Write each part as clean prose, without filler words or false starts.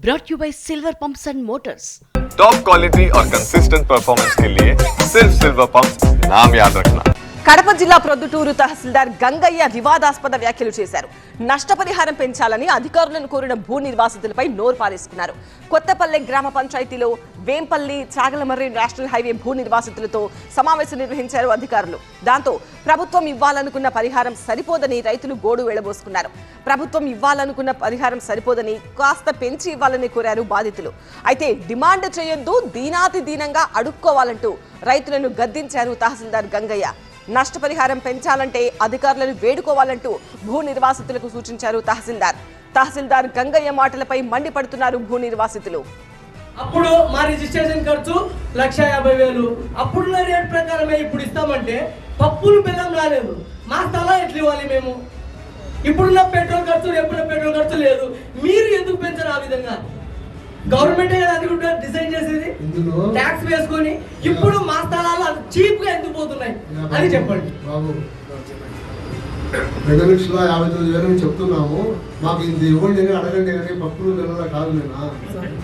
brought you by Silver Pumps and Motors. Top quality और consistent performance के लिए सिर्फ सिल्वर पंप्स नाम याद रखना। కడప జిల్లా ప్రొద్దుటూరు తహసీల్దార్ గంగయ్య వివాదాస్పద వ్యాఖ్యలు చేశారు. నష్టపరిహారం పెంచాలని అధికారులను కోరిన భూ నిర్వాసితులపై నోరు పారేసుకున్నారు. కొత్తపల్లె గ్రామ పంచాయతీలో వేంపల్లి చాగలమర్రి నేషనల్ హైవే భూ నిర్వాసితులతో సమావేశం నిర్వహించారు అధికారులు. దాంతో ప్రభుత్వం ఇవ్వాలనుకున్న పరిహారం సరిపోదని రైతులు గోడు వెళ్లబోసుకున్నారు. ప్రభుత్వం ఇవ్వాలనుకున్న పరిహారం సరిపోదని కాస్త పెంచి ఇవ్వాలని కోరారు బాధితులు. అయితే డిమాండ్ చేయొద్దు, దీనాతి దీనంగా అడుక్కోవాలంటూ రైతులను గద్దించారు తహసీల్దార్ గంగయ్య. నష్టపరిహారం పెంచాలంటే అధికారులను వేడుకోవాలంటూ భూ నిర్వాసితులకు సూచించారు తహసీల్దార్ గంగయ్య మాటలపై మండిపడుతున్నారు భూ నిర్వాసితులు. అప్పుడు మా రిజిస్ట్రేషన్ ఖర్చు 1,50,000. అప్పుడున్న రేట్ ప్రకారమే ఇప్పుడు ఇస్తామంటే పప్పులు బెల్లం రాలేదు. మా స్థలం ఎట్లా ఇవ్వాలి మేము? ఇప్పుడున్న పెట్రోల్ ఖర్చు ఎప్పుడున్న పెట్రోల్ ఖర్చు లేదు. మీరు ఎందుకు పెంచరు? ఆ విధంగా గవర్నమెంటే కదా అది కూడా డిసైడ్ చేసేది, ట్యాక్స్ వేసుకొని. ఇప్పుడు మా స్థలాలు చీప్ గా ఎందుకు పోతున్నాయి అని చెప్పండి బాబు. 2,59,000 చెప్తున్నాము, మాకు ఇంత ఇవ్వండి అని అడగండి. కానీ పప్పులు నెలల కాదు, నేను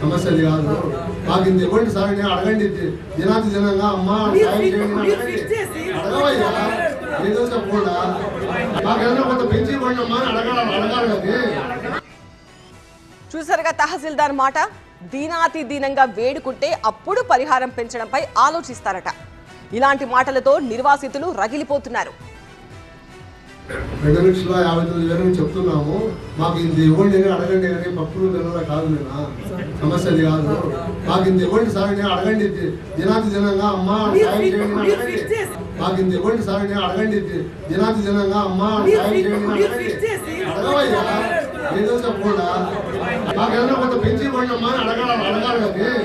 సమస్యలు కాదు, మాకు ఇంత ఇవ్వండి సార్ అని అడగండి. దినాతి దినంగా అమ్మ అడగవయ్యా, ఏదో చెప్పకుండా మాకు ఏదైనా కొంత పెంచి ఇవ్వండి అమ్మా అని అడగాలి కానీ. చూసారుగా తహసీల్దార్ మాట. దీనాతి దీనంగా వేడుకుంటే అప్పుడు పరిహారం పెంచడంపై ఆలోచిస్తారట. ఇలాంటి మాటలతో నిర్వాసితులు రగిలిపోతున్నారు. 2,59,000 చెప్తున్నాము, మాకు ఇంత ఇవ్వండి అని అడగండి. కానీ పప్పులు నెలల కాదు, నేను సమస్యలు కాదు, మాకు ఇంత ఇవ్వండి సార్ అని అడగండి. దినాతి దినంగా అమ్మ మాకు ఇంత ఇవ్వండి సార్ అని అడగండి. దినాతి దినంగా అమ్మ అడగవయ్యా, ఏదో చెప్పకుండా మాకు ఏదైనా కొంత పెంచి ఇవ్వండి అమ్మా అని అడగాలి కానీ.